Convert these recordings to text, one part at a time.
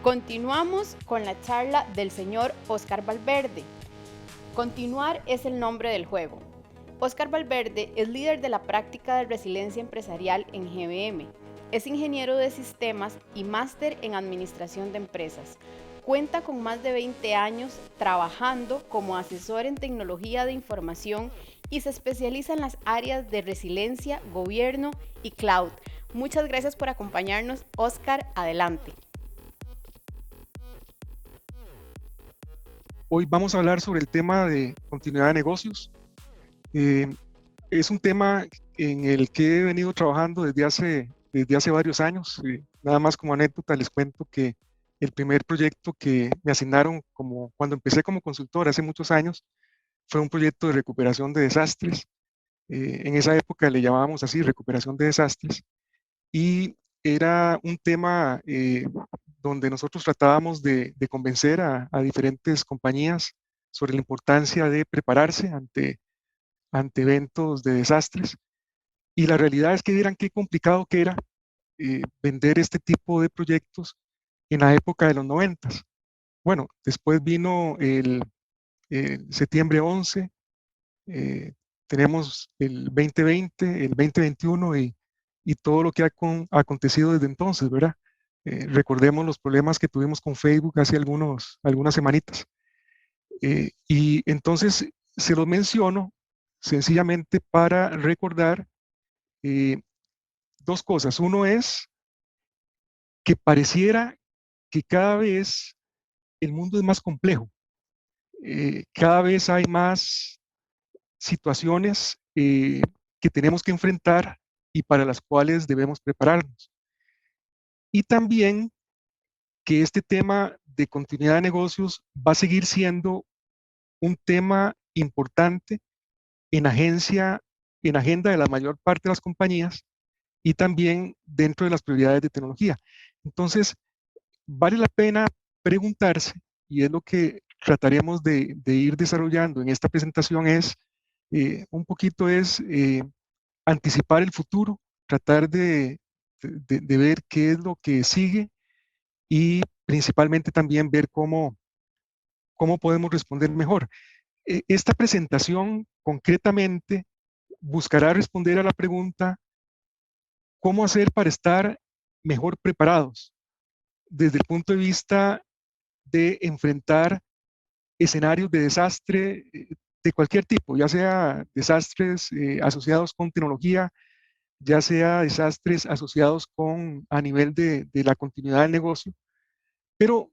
Continuamos con la charla del señor Oscar Valverde. Continuar es el nombre del juego. Oscar Valverde es líder de la práctica de resiliencia empresarial en GBM. Es ingeniero de sistemas y máster en administración de empresas. Cuenta con más de 20 años trabajando como asesor en tecnología de información y se especializa en las áreas de resiliencia, gobierno y cloud. Muchas gracias por acompañarnos, Oscar. Adelante. Hoy vamos a hablar sobre el tema de continuidad de negocios. Eh, es un tema en el que he venido trabajando desde hace varios años. Nada más como anécdota les cuento que el primer proyecto que me asignaron cuando empecé como consultor hace muchos años fue un proyecto de recuperación de desastres. En esa época le llamábamos así, recuperación de desastres. Y era un tema donde nosotros tratábamos de convencer a diferentes compañías sobre la importancia de prepararse ante eventos de desastres. Y la realidad es que vieran qué complicado que era vender este tipo de proyectos en la época de los 90. Bueno, después vino el septiembre 11, eh, tenemos el 2020, el 2021 y todo lo que ha acontecido desde entonces, ¿verdad? Recordemos los problemas que tuvimos con Facebook hace algunas semanitas. Y entonces se los menciono sencillamente para recordar eh, dos cosas. Uno es que pareciera que cada vez el mundo es más complejo. Cada vez hay más situaciones que tenemos que enfrentar y para las cuales debemos prepararnos. Y también que este tema de continuidad de negocios va a seguir siendo un tema importante en en agenda de la mayor parte de las compañías y también dentro de las prioridades de tecnología. Entonces, vale la pena preguntarse, y es lo que trataremos de ir desarrollando en esta presentación, es un poquito anticipar el futuro, tratar de ver qué es lo que sigue y principalmente también ver cómo podemos responder mejor. Esta presentación concretamente buscará responder a la pregunta, ¿cómo hacer para estar mejor preparados desde el punto de vista de enfrentar escenarios de desastre de cualquier tipo, ya sea desastres asociados con tecnología, ya sea desastres asociados a nivel de la continuidad del negocio? Pero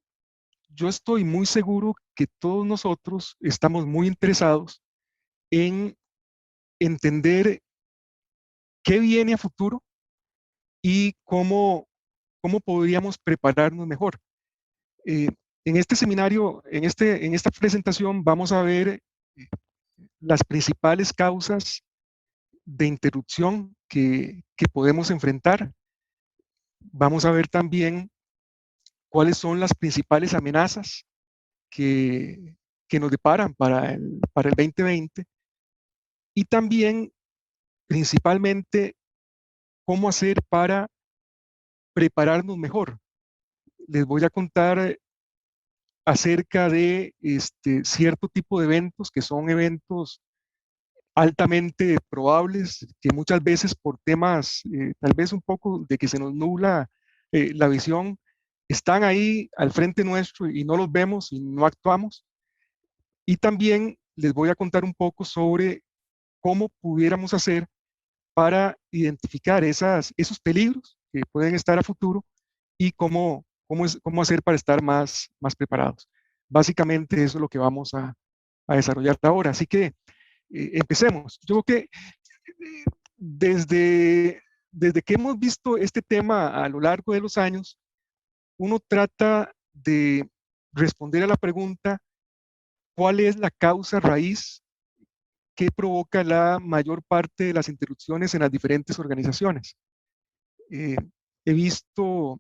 yo estoy muy seguro que todos nosotros estamos muy interesados en entender qué viene a futuro y cómo podríamos prepararnos mejor. Eh, en este seminario, en esta presentación, vamos a ver las principales causas de interrupción que podemos enfrentar. Vamos a ver también cuáles son las principales amenazas que, que nos deparan para el 2020 y también principalmente cómo hacer para prepararnos mejor. Les voy a contar acerca de cierto tipo de eventos que son eventos altamente probables, que muchas veces por temas tal vez un poco de que se nos nubla la visión, están ahí al frente nuestro y no los vemos y no actuamos. Y también les voy a contar un poco sobre cómo pudiéramos hacer para identificar esos peligros que pueden estar a futuro y cómo hacer para estar más preparados. Básicamente eso es lo que vamos a desarrollar ahora. Así que empecemos. Yo creo que desde que hemos visto este tema a lo largo de los años, uno trata de responder a la pregunta, ¿cuál es la causa raíz que provoca la mayor parte de las interrupciones en las diferentes organizaciones? Eh, He visto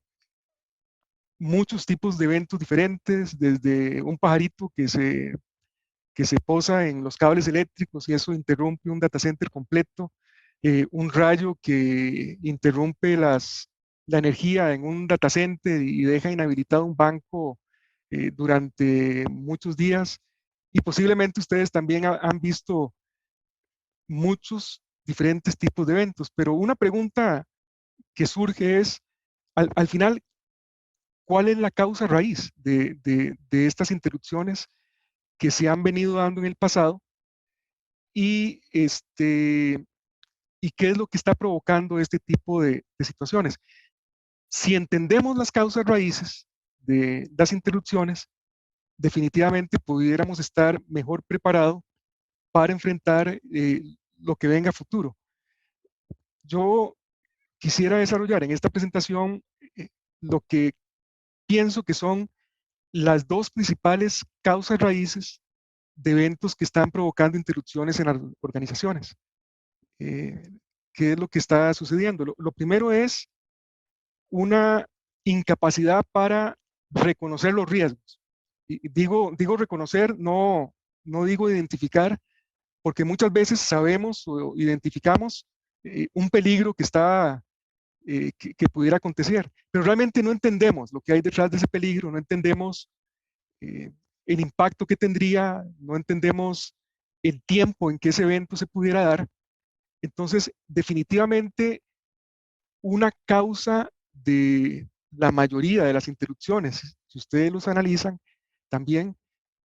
muchos tipos de eventos diferentes, desde un pajarito que se posa en los cables eléctricos y eso interrumpe un data center completo, un rayo que interrumpe la energía en un data center y deja inhabilitado un banco durante muchos días. Y posiblemente ustedes también han visto muchos diferentes tipos de eventos, pero una pregunta que surge es, al final, ¿cuál es la causa raíz de estas interrupciones que se han venido dando en el pasado? Y, ¿y qué es lo que está provocando este tipo de situaciones? Si entendemos las causas raíces de las interrupciones, definitivamente pudiéramos estar mejor preparados para enfrentar lo que venga a futuro. Yo quisiera desarrollar en esta presentación eh, lo que pienso que son las dos principales causas raíces de eventos que están provocando interrupciones en las organizaciones. Eh, ¿Qué es lo que está sucediendo? Lo primero es una incapacidad para reconocer los riesgos. Y digo reconocer, no digo identificar, porque muchas veces sabemos o identificamos un peligro que está que pudiera acontecer, pero realmente no entendemos lo que hay detrás de ese peligro, no entendemos eh, el impacto que tendría, no entendemos el tiempo en que ese evento se pudiera dar. Entonces, definitivamente, una causa de la mayoría de las interrupciones, si ustedes los analizan, también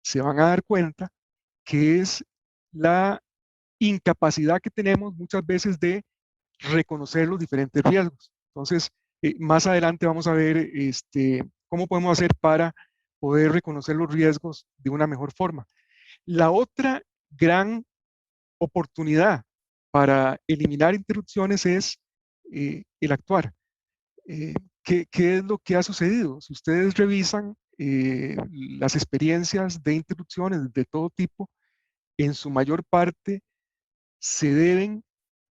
se van a dar cuenta que es la incapacidad que tenemos muchas veces de reconocer los diferentes riesgos. Entonces, más adelante vamos a ver cómo podemos hacer para poder reconocer los riesgos de una mejor forma. La otra gran oportunidad para eliminar interrupciones es el actuar. Eh, ¿Qué es lo que ha sucedido? Si ustedes revisan las experiencias de interrupciones de todo tipo, en su mayor parte se deben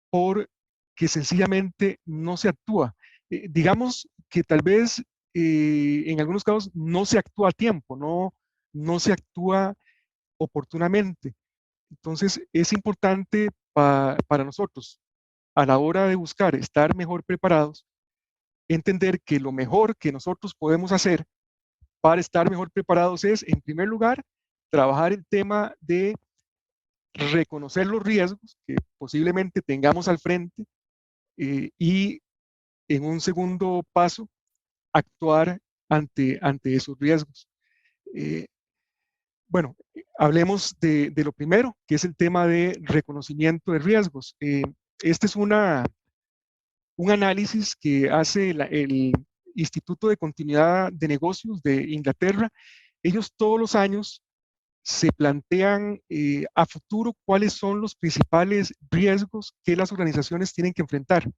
por que sencillamente no se actúa. Digamos que tal vez en algunos casos no se actúa a tiempo, no se actúa oportunamente. Entonces es importante para nosotros a la hora de buscar estar mejor preparados, entender que lo mejor que nosotros podemos hacer para estar mejor preparados es, en primer lugar, trabajar el tema de reconocer los riesgos que posiblemente tengamos al frente y en un segundo paso, actuar ante esos riesgos. Eh, bueno, hablemos de lo primero, que es el tema de reconocimiento de riesgos. Este es un análisis que hace el Instituto de Continuidad de Negocios de Inglaterra. Ellos todos los años se plantean a futuro cuáles son los principales riesgos que las organizaciones tienen que enfrentar.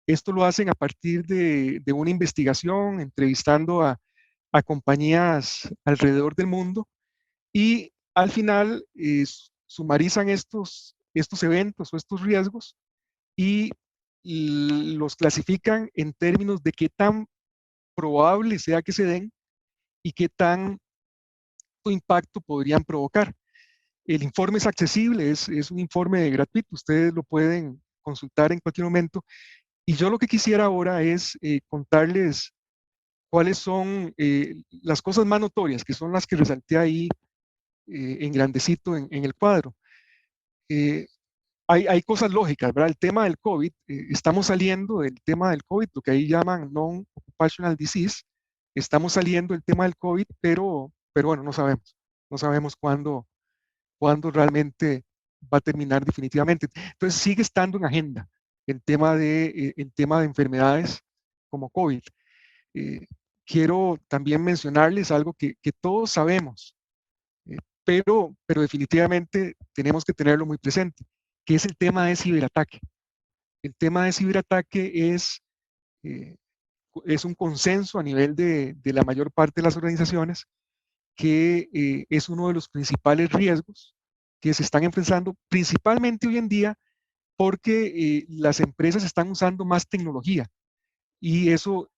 Esto lo hacen a partir de una investigación, entrevistando a compañías alrededor del mundo y al final sumarizan estos eventos o estos riesgos y los clasifican en términos de qué tan probable sea que se den y qué tan impacto podrían provocar. El informe es accesible, es un informe gratuito, ustedes lo pueden consultar en cualquier momento. Y yo lo que quisiera ahora es contarles cuáles son las cosas más notorias, que son las que resalté ahí en grandecito en el cuadro. Eh, hay cosas lógicas, ¿verdad? El tema del COVID, estamos saliendo del tema del COVID, lo que ahí llaman non-occupational disease, estamos saliendo del tema del COVID, pero bueno, no sabemos cuándo realmente va a terminar definitivamente. Entonces sigue estando en agenda el tema de enfermedades como COVID. Eh, Quiero también mencionarles algo que todos sabemos, pero definitivamente tenemos que tenerlo muy presente, que es el tema de ciberataque. El tema de ciberataque eh, es un consenso a nivel de la mayor parte de las organizaciones que es uno de los principales riesgos que se están enfrentando principalmente hoy en día porque las empresas están usando más tecnología y eso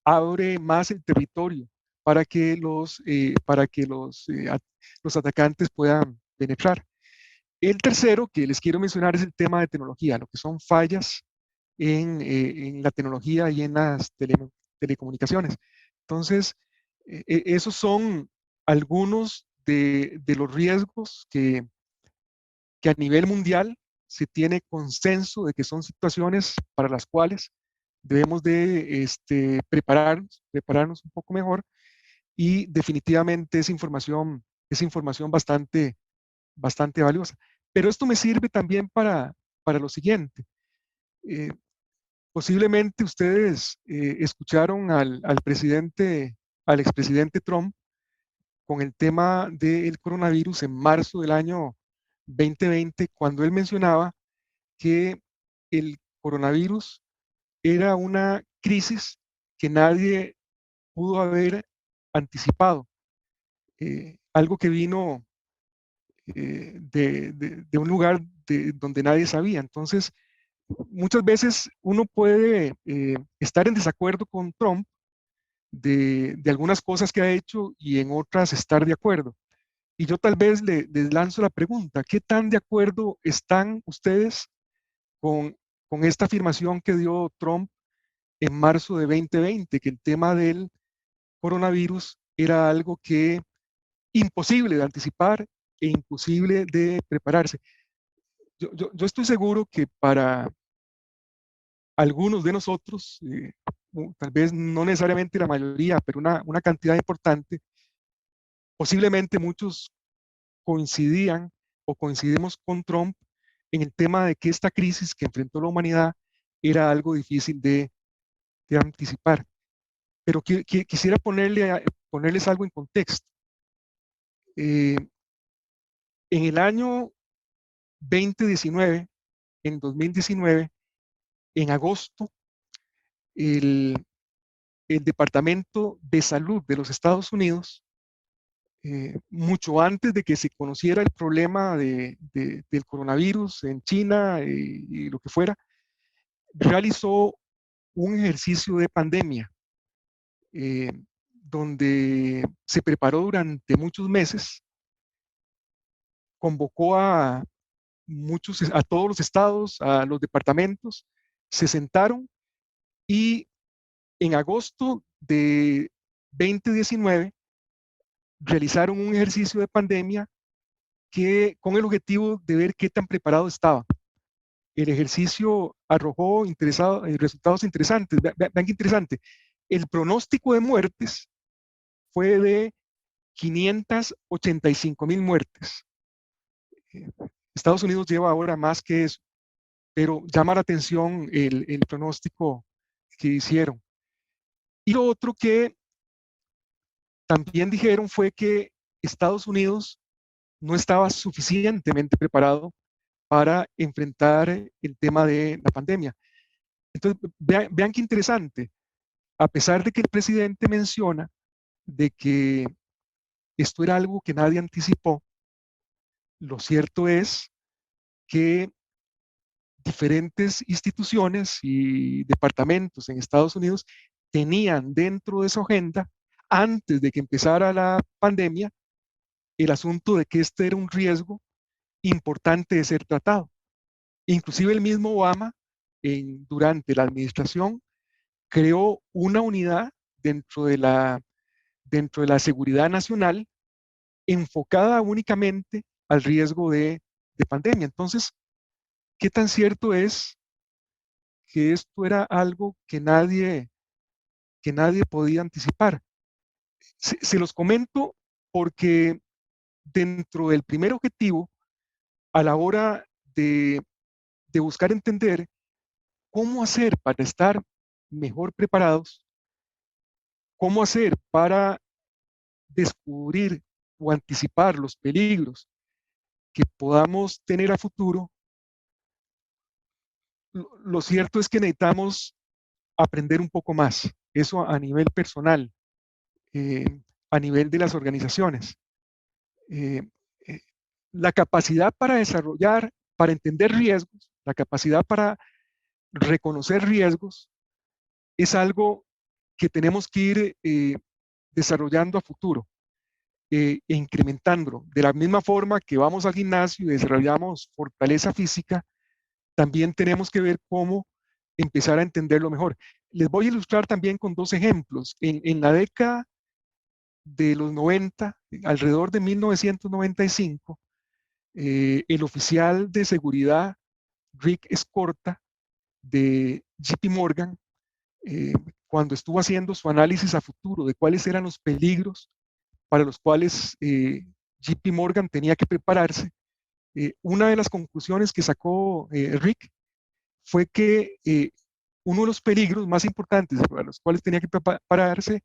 abre más el territorio para que los atacantes puedan penetrar. El tercero que les quiero mencionar es el tema de tecnología, lo que son fallas en la tecnología y en las telecomunicaciones. Entonces, esos son algunos de los riesgos que a nivel mundial se tiene consenso de que son situaciones para las cuales debemos de prepararnos un poco mejor, y definitivamente es información bastante valiosa. Pero esto me sirve también para lo siguiente. Eh, Posiblemente ustedes escucharon al expresidente Trump con el tema del coronavirus en marzo del año 2020, cuando él mencionaba que el coronavirus era una crisis que nadie pudo haber anticipado, algo que vino de un lugar donde nadie sabía. Entonces, muchas veces uno puede estar en desacuerdo con Trump de algunas cosas que ha hecho y en otras estar de acuerdo. Y yo tal vez les lanzo la pregunta: ¿qué tan de acuerdo están ustedes con, con esta afirmación que dio Trump en marzo de 2020, que el tema del coronavirus era algo que imposible de anticipar e imposible de prepararse? Yo estoy seguro que para algunos de nosotros, tal vez no necesariamente la mayoría, pero una cantidad importante, posiblemente muchos coincidían o coincidimos con Trump en el tema de que esta crisis que enfrentó la humanidad era algo difícil de anticipar. Pero quisiera ponerles algo en contexto. Eh, en el año 2019, en 2019, en agosto, el, el Departamento de Salud de los Estados Unidos, mucho antes de que se conociera el problema del coronavirus en China y lo que fuera, realizó un ejercicio de pandemia eh, donde se preparó durante muchos meses, convocó a todos los estados, a los departamentos, se sentaron y en agosto de 2019 realizaron un ejercicio de pandemia con el objetivo de ver qué tan preparado estaba. El ejercicio arrojó resultados interesantes. Vean qué interesante. El pronóstico de muertes fue de 585,000 muertes. Estados Unidos lleva ahora más que eso, pero llama la atención el pronóstico que hicieron. Y lo otro que también dijeron fue que Estados Unidos no estaba suficientemente preparado para enfrentar el tema de la pandemia. Entonces, vean qué interesante. A pesar de que el presidente menciona de que esto era algo que nadie anticipó, lo cierto es que diferentes instituciones y departamentos en Estados Unidos tenían dentro de su agenda, antes de que empezara la pandemia, el asunto de que este era un riesgo importante de ser tratado. Inclusive el mismo Obama, durante la administración, creó una unidad dentro dentro de la seguridad nacional enfocada únicamente al riesgo de pandemia. Entonces, ¿qué tan cierto es que esto era algo que nadie podía anticipar? Se los comento porque dentro del primer objetivo, a la hora de buscar entender cómo hacer para estar mejor preparados, cómo hacer para descubrir o anticipar los peligros que podamos tener a futuro, lo cierto es que necesitamos aprender un poco más. Eso a nivel personal, eh, a nivel de las organizaciones. Eh, eh, la capacidad para desarrollar, para entender riesgos, la capacidad para reconocer riesgos, es algo que tenemos que ir desarrollando a futuro e incrementándolo. De la misma forma que vamos al gimnasio y desarrollamos fortaleza física, también tenemos que ver cómo empezar a entenderlo mejor. Les voy a ilustrar también con dos ejemplos. En la década de los 90, alrededor de 1995, el oficial de seguridad Rick Scorta de JP Morgan, cuando estuvo haciendo su análisis a futuro de cuáles eran los peligros para los cuales JP Morgan tenía que prepararse, una de las conclusiones que sacó Rick fue que uno de los peligros más importantes para los cuales tenía que prepararse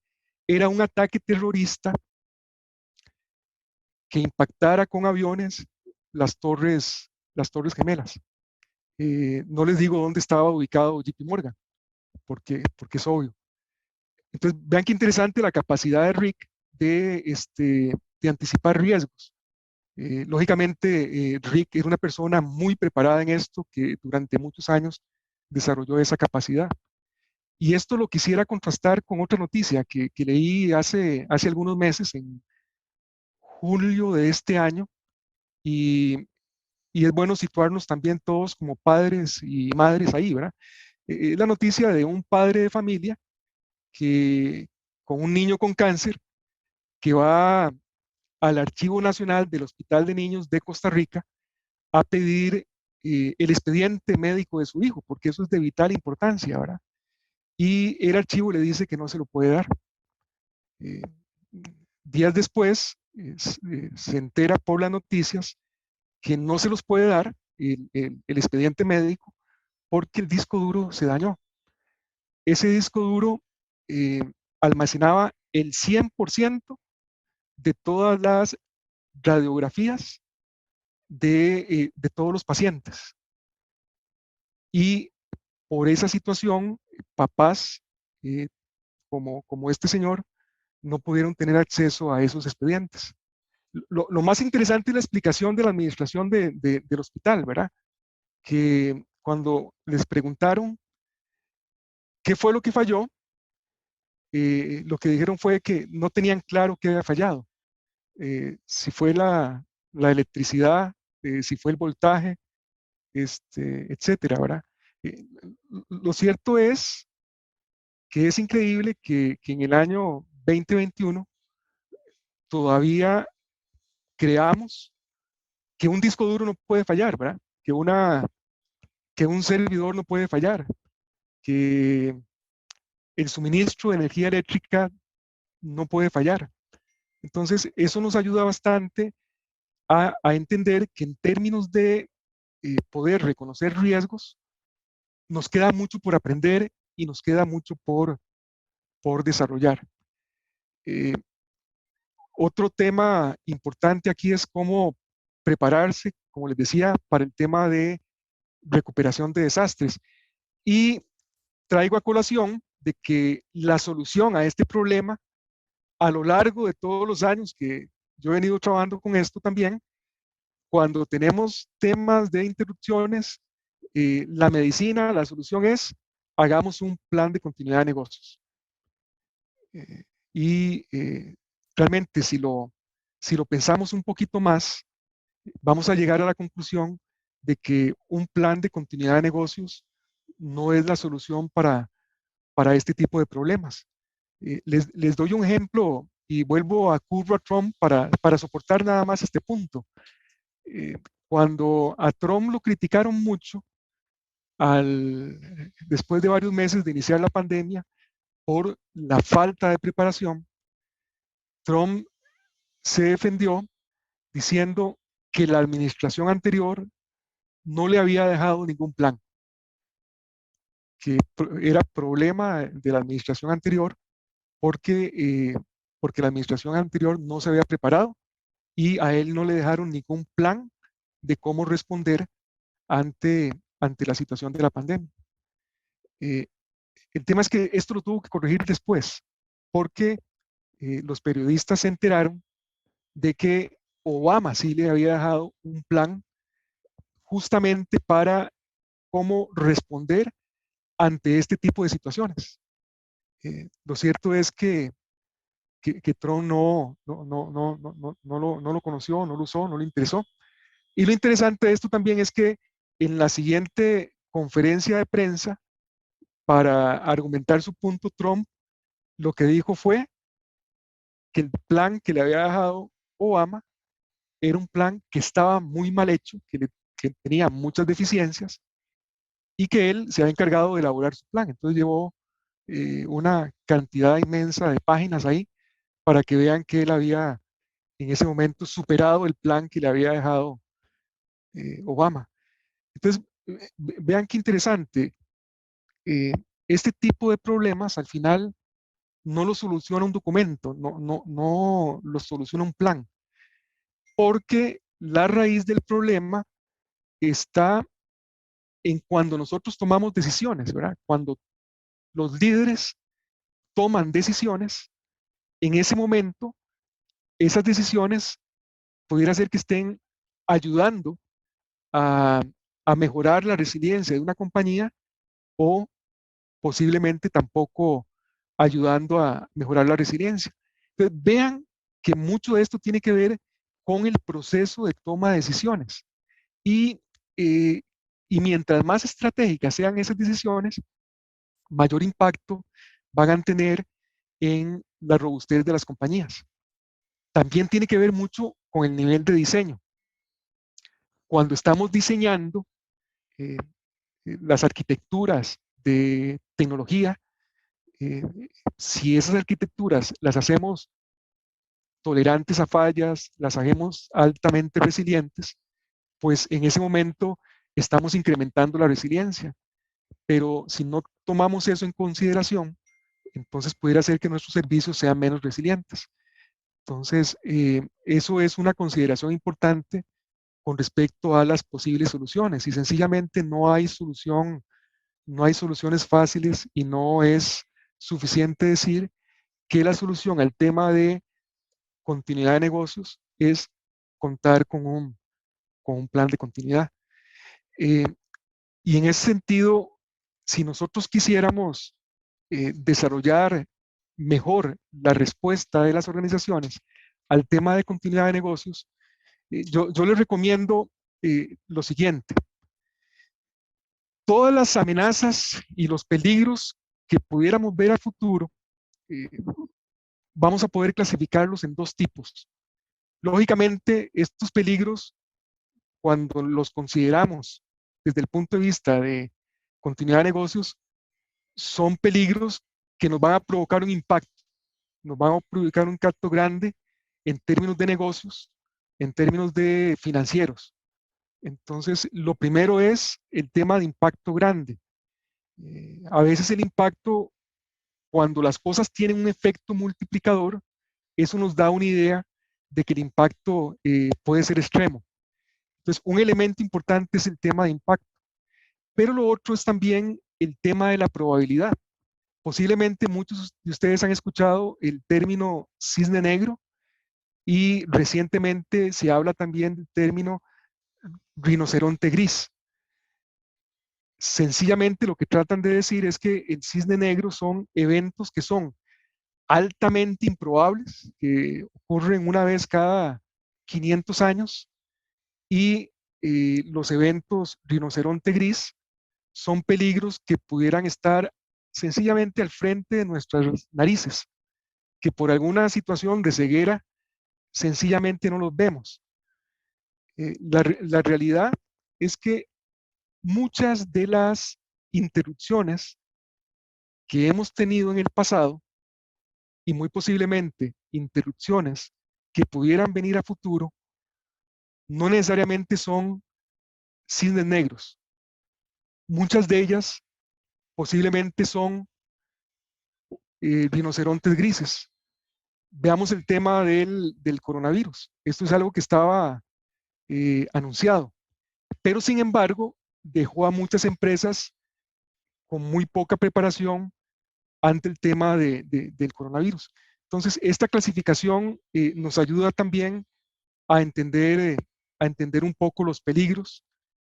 era un ataque terrorista que impactara con aviones las torres gemelas. No les digo dónde estaba ubicado JP Morgan, porque es obvio. Entonces, vean qué interesante la capacidad de Rick de anticipar riesgos. Lógicamente, Rick era una persona muy preparada en esto, que durante muchos años desarrolló esa capacidad. Y esto lo quisiera contrastar con otra noticia que leí hace algunos meses, en julio de este año, y es bueno situarnos también todos como padres y madres ahí, ¿verdad? La noticia de un padre de familia que, con un niño con cáncer, que va al Archivo Nacional del Hospital de Niños de Costa Rica a pedir el expediente médico de su hijo, porque eso es de vital importancia, ¿verdad? Y el archivo le dice que no se lo puede dar. Eh, Días después se entera por las noticias que no se los puede dar el expediente médico porque el disco duro se dañó. Ese disco duro eh, almacenaba el 100% de todas las radiografías de todos los pacientes. Y por esa situación, papás como este señor no pudieron tener acceso a esos expedientes. Lo más interesante es la explicación de la administración del hospital, ¿verdad? Que cuando les preguntaron qué fue lo que falló, lo que dijeron fue que no tenían claro qué había fallado. Si fue la electricidad, si fue el voltaje, etcétera, ¿verdad? Lo cierto es que es increíble que en el año 2021 todavía creamos que un disco duro no puede fallar, ¿verdad? Que un servidor no puede fallar, que el suministro de energía eléctrica no puede fallar. Entonces, eso nos ayuda bastante a entender que en términos de poder reconocer riesgos, nos queda mucho por aprender y nos queda mucho por desarrollar. Otro tema importante aquí es cómo prepararse, como les decía, para el tema de recuperación de desastres. Y traigo a colación de que la solución a este problema, a lo largo de todos los años que yo he venido trabajando con esto también, cuando tenemos temas de interrupciones, la medicina, la solución es hagamos un plan de continuidad de negocios. Y realmente si lo pensamos un poquito más, vamos a llegar a la conclusión de que un plan de continuidad de negocios no es la solución para este tipo de problemas. Les doy un ejemplo y vuelvo a Trump para soportar nada más este punto. Cuando a Trump lo criticaron mucho después de varios meses de iniciar la pandemia por la falta de preparación, Trump se defendió diciendo que la administración anterior no le había dejado ningún plan, que era problema de la administración anterior porque la administración anterior no se había preparado y a él no le dejaron ningún plan de cómo responder ante la situación de la pandemia. El tema es que esto lo tuvo que corregir después, porque los periodistas se enteraron de que Obama sí le había dejado un plan justamente para cómo responder ante este tipo de situaciones. Lo cierto es que Trump no lo conoció, no lo usó, no le interesó. Y lo interesante de esto también es que en la siguiente conferencia de prensa para argumentar su punto, Trump lo que dijo fue que el plan que le había dejado Obama era un plan que estaba muy mal hecho, que tenía muchas deficiencias y que él se había encargado de elaborar su plan. Entonces llevó una cantidad inmensa de páginas ahí para que vean que él había en ese momento superado el plan que le había dejado Obama. Entonces, vean qué interesante. eh, este tipo de problemas al final no lo soluciona un documento, no lo soluciona un plan, porque la raíz del problema está en cuando nosotros tomamos decisiones, ¿verdad? Cuando los líderes toman decisiones, en ese momento, esas decisiones pudiera ser que estén ayudando a, a mejorar la resiliencia de una compañía o posiblemente tampoco ayudando a mejorar la resiliencia. Entonces, vean que mucho de esto tiene que ver con el proceso de toma de decisiones. Y, eh, y mientras más estratégicas sean esas decisiones, mayor impacto van a tener en la robustez de las compañías. También tiene que ver mucho con el nivel de diseño. Cuando estamos diseñando eh, las arquitecturas de tecnología, eh, si esas arquitecturas las hacemos tolerantes a fallas, las hacemos altamente resilientes, pues en ese momento estamos incrementando la resiliencia. Pero si no tomamos eso en consideración, entonces pudiera ser que nuestros servicios sean menos resilientes. Entonces, eso es una consideración importante con respecto a las posibles soluciones. Y sencillamente no hay solución, no hay soluciones fáciles y no es suficiente decir que la solución al tema de continuidad de negocios es contar con un plan de continuidad. Eh, y en ese sentido, si nosotros quisiéramos desarrollar mejor la respuesta de las organizaciones al tema de continuidad de negocios, yo les recomiendo lo siguiente. Todas las amenazas y los peligros que pudiéramos ver al futuro, eh, vamos a poder clasificarlos en dos tipos. Lógicamente, estos peligros, cuando los consideramos desde el punto de vista de continuidad de negocios, son peligros que nos van a provocar un impacto, nos van a provocar un impacto grande en términos de negocios, en términos de financieros. Entonces, lo primero es el tema de impacto grande. A veces el impacto, cuando las cosas tienen un efecto multiplicador, eso nos da una idea de que el impacto puede ser extremo. Entonces, un elemento importante es el tema de impacto, pero lo otro es también el tema de la probabilidad. Posiblemente muchos de ustedes han escuchado el término cisne negro y recientemente se habla también del término rinoceronte gris. Sencillamente lo que tratan de decir es que el cisne negro son eventos que son altamente improbables, que ocurren una vez cada 500 años, y los eventos rinoceronte gris son peligros que pudieran estar sencillamente al frente de nuestras narices, que por alguna situación de ceguera sencillamente no los vemos. La realidad es que muchas de las interrupciones que hemos tenido en el pasado, y muy posiblemente interrupciones que pudieran venir a futuro, no necesariamente son cisnes negros. Muchas de ellas posiblemente son rinocerontes grises. Veamos el tema del coronavirus. Esto es algo que estaba anunciado, pero sin embargo dejó a muchas empresas con muy poca preparación ante el tema del coronavirus. Entonces, esta clasificación nos ayuda también a entender un poco los peligros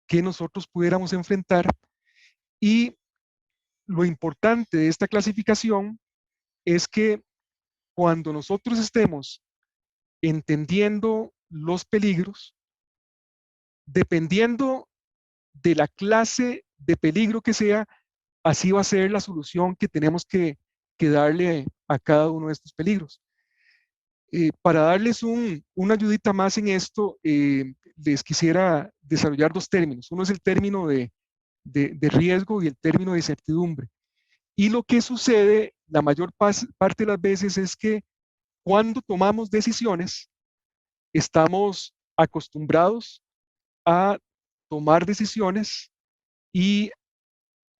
que nosotros pudiéramos enfrentar, y lo importante de esta clasificación es que cuando nosotros estemos entendiendo los peligros, dependiendo de la clase de peligro que sea, así va a ser la solución que tenemos que darle a cada uno de estos peligros. Para darles una ayudita más en esto, les quisiera desarrollar dos términos. Uno es el término de riesgo y el término de incertidumbre. Y lo que sucede la mayor parte de las veces es que cuando tomamos decisiones, estamos acostumbrados a tomar decisiones y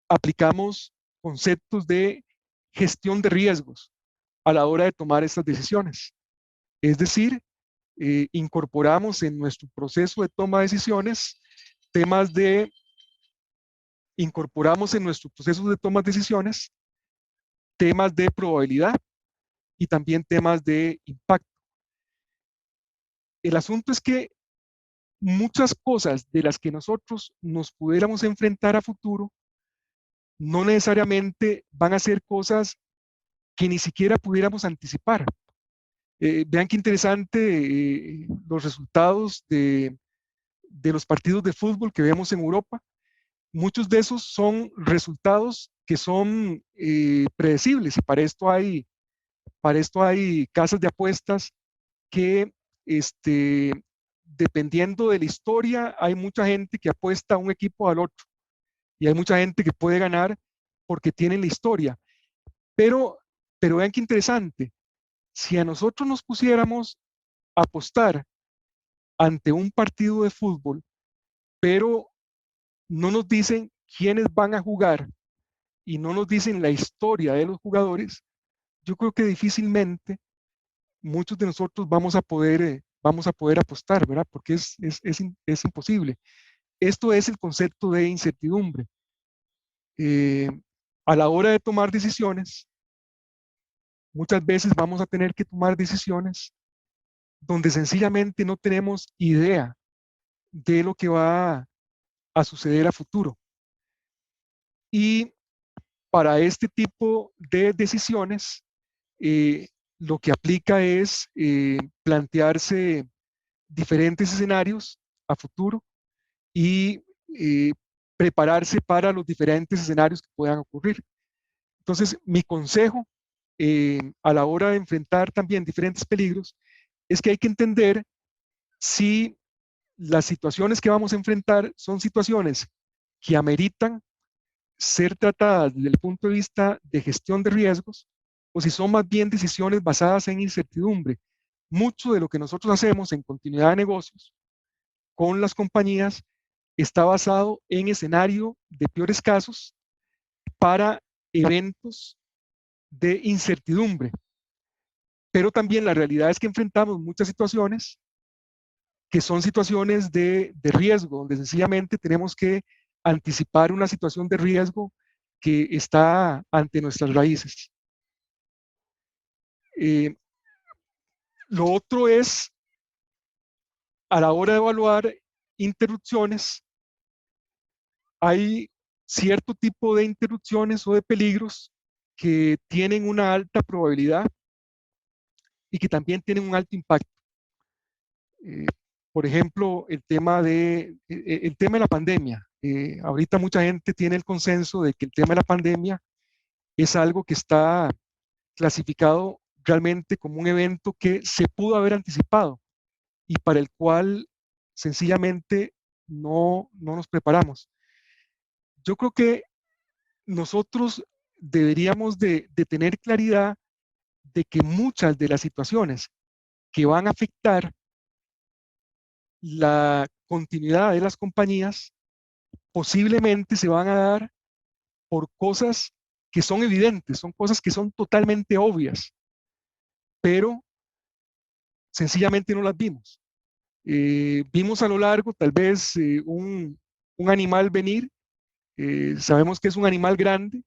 aplicamos conceptos de gestión de riesgos a la hora de tomar estas decisiones. Es decir, incorporamos en nuestro proceso de toma de decisiones temas de, incorporamos en nuestro proceso de toma de decisiones temas de probabilidad y también temas de impacto. El asunto es que muchas cosas de las que nosotros nos pudiéramos enfrentar a futuro no necesariamente van a ser cosas que ni siquiera pudiéramos anticipar. Vean qué interesante los resultados de los partidos de fútbol que vemos en Europa. Muchos de esos son resultados que son predecibles y para esto hay casas de apuestas que dependiendo de la historia, hay mucha gente que apuesta a un equipo al otro y hay mucha gente que puede ganar porque tienen la historia. Pero vean qué interesante, si a nosotros nos pusiéramos a apostar ante un partido de fútbol, pero no nos dicen quiénes van a jugar y no nos dicen la historia de los jugadores, yo creo que difícilmente muchos de nosotros vamos a poder apostar, ¿verdad? Porque es imposible. Esto es el concepto de incertidumbre. A la hora de tomar decisiones, muchas veces vamos a tener que tomar decisiones donde sencillamente no tenemos idea de lo que va a suceder a futuro. Y para este tipo de decisiones, lo que aplica es plantearse diferentes escenarios a futuro y prepararse para los diferentes escenarios que puedan ocurrir. Entonces, mi consejo a la hora de enfrentar también diferentes peligros es que hay que entender si las situaciones que vamos a enfrentar son situaciones que ameritan ser tratadas desde el punto de vista de gestión de riesgos o si son más bien decisiones basadas en incertidumbre. Mucho de lo que nosotros hacemos en continuidad de negocios con las compañías está basado en escenario de peores casos para eventos de incertidumbre. Pero también la realidad es que enfrentamos muchas situaciones que son situaciones de riesgo, donde sencillamente tenemos que anticipar una situación de riesgo que está ante nuestras raíces. Lo otro es, a la hora de evaluar interrupciones, hay cierto tipo de interrupciones o de peligros que tienen una alta probabilidad y que también tienen un alto impacto. Por ejemplo, el tema de la pandemia. Ahorita mucha gente tiene el consenso de que el tema de la pandemia es algo que está clasificado realmente como un evento que se pudo haber anticipado y para el cual sencillamente no nos preparamos. Yo creo que nosotros deberíamos de tener claridad de que muchas de las situaciones que van a afectar la continuidad de las compañías posiblemente se van a dar por cosas que son evidentes, son cosas que son totalmente obvias, pero sencillamente no las vimos. Vimos a lo largo tal vez un animal venir, sabemos que es un animal grande,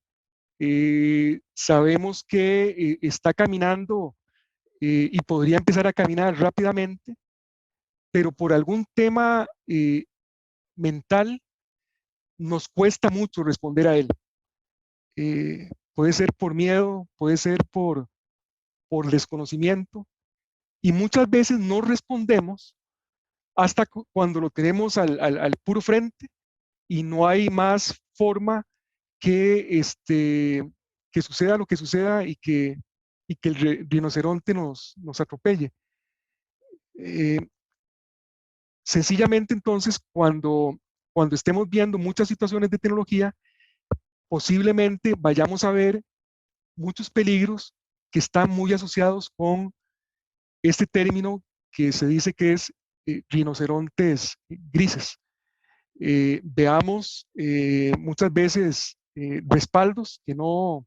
sabemos que está caminando y podría empezar a caminar rápidamente, pero por algún tema mental nos cuesta mucho responder a él. Puede ser por miedo, puede ser por desconocimiento, y muchas veces no respondemos hasta cuando lo tenemos al puro frente y no hay más forma que suceda lo que suceda y que el rinoceronte nos atropelle. Sencillamente entonces, cuando estemos viendo muchas situaciones de tecnología, posiblemente vayamos a ver muchos peligros que están muy asociados con este término que se dice que es rinocerontes grises. Veamos muchas veces respaldos que no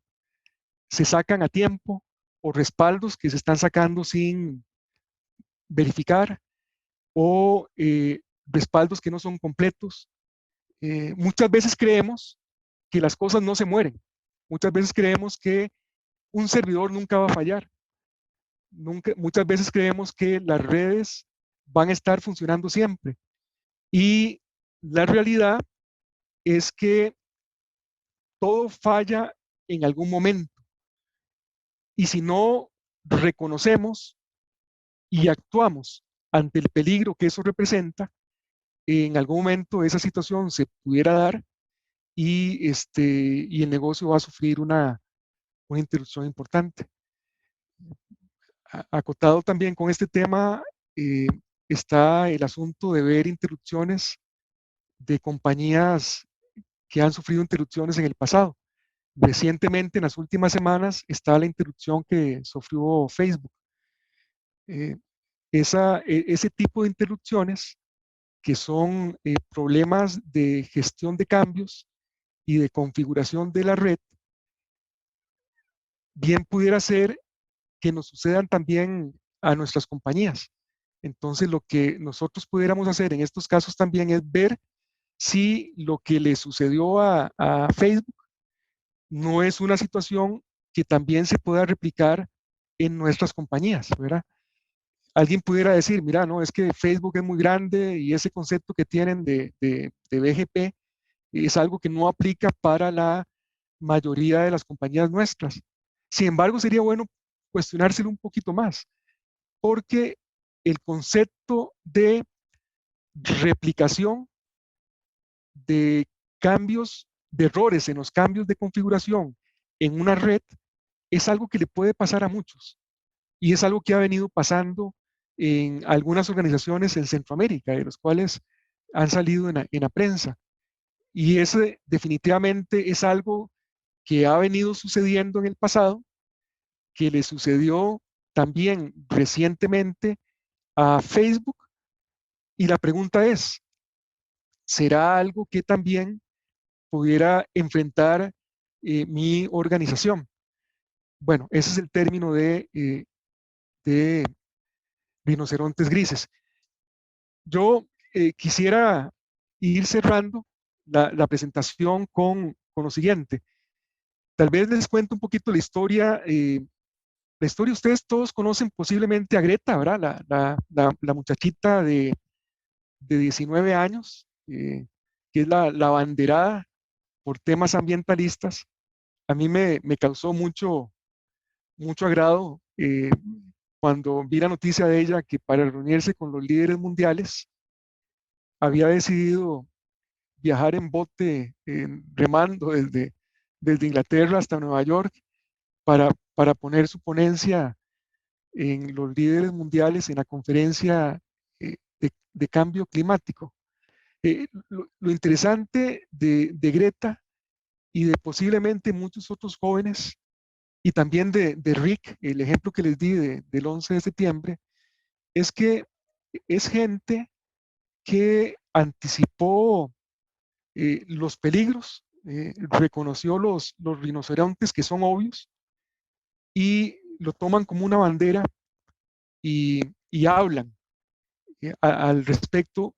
se sacan a tiempo o respaldos que se están sacando sin verificar o respaldos que no son completos. Muchas veces creemos que las cosas no se mueren. Muchas veces creemos que un servidor nunca va a fallar. Muchas veces creemos que las redes van a estar funcionando siempre. Y la realidad es que todo falla en algún momento. Y si no reconocemos y actuamos ante el peligro que eso representa, en algún momento esa situación se pudiera dar y el negocio va a sufrir una interrupción importante. Acotado también con este tema eh, está el asunto de ver interrupciones de compañías que han sufrido interrupciones en el pasado. Recientemente, en las últimas semanas, está la interrupción que sufrió Facebook. Eh, ese tipo de interrupciones, que son problemas de gestión de cambios y de configuración de la red, bien pudiera ser que nos sucedan también a nuestras compañías. Entonces, lo que nosotros pudiéramos hacer en estos casos también es ver si lo que le sucedió a Facebook no es una situación que también se pueda replicar en nuestras compañías, ¿verdad? Alguien pudiera decir, mira, no, es que Facebook es muy grande y ese concepto que tienen de BGP es algo que no aplica para la mayoría de las compañías nuestras. Sin embargo, sería bueno cuestionárselo un poquito más, porque el concepto de replicación de cambios, de errores en los cambios de configuración en una red es algo que le puede pasar a muchos y es algo que ha venido pasando en algunas organizaciones en Centroamérica, de los cuales han salido en la prensa. Y ese definitivamente es algo que ha venido sucediendo en el pasado, que le sucedió también recientemente a Facebook. Y la pregunta es, ¿será algo que también pudiera enfrentar mi organización? Bueno, ese es el término de rinocerontes grises. Yo quisiera ir cerrando la presentación con lo siguiente. Tal vez les cuento un poquito la historia. La historia, ustedes todos conocen posiblemente a Greta, ¿verdad? La muchachita de 19 años, que es la banderada por temas ambientalistas. A mí me causó mucho agrado cuando vi la noticia de ella que para reunirse con los líderes mundiales había decidido viajar en bote, remando desde Inglaterra hasta Nueva York para poner su ponencia en los líderes mundiales en la conferencia de cambio climático. Lo interesante de Greta y de posiblemente muchos otros jóvenes y también de Rick, el ejemplo que les di del 11 de septiembre, es que es gente que anticipó los peligros, reconoció los rinocerontes que son obvios y lo toman como una bandera y hablan al respecto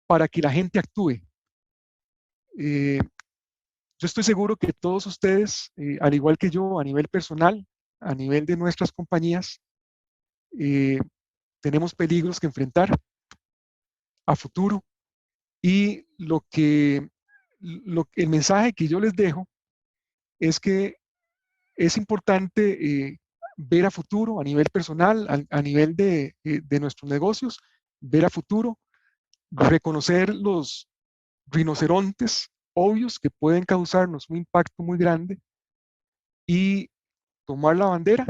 para que la gente actúe. Yo estoy seguro que todos ustedes, al igual que yo, a nivel personal, a nivel de nuestras compañías, tenemos peligros que enfrentar a futuro y el mensaje que yo les dejo es que es importante ver a futuro a nivel personal, a nivel de nuestros negocios, ver a futuro, reconocer los rinocerontes obvios que pueden causarnos un impacto muy grande y tomar la bandera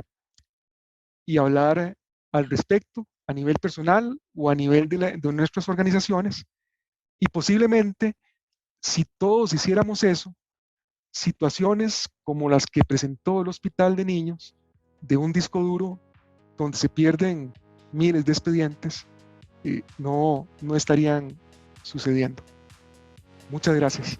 y hablar al respecto a nivel personal o a nivel de nuestras organizaciones. Y posiblemente, si todos hiciéramos eso, situaciones como las que presentó el Hospital de Niños, de un disco duro donde se pierden miles de expedientes, no estarían sucediendo. Muchas gracias.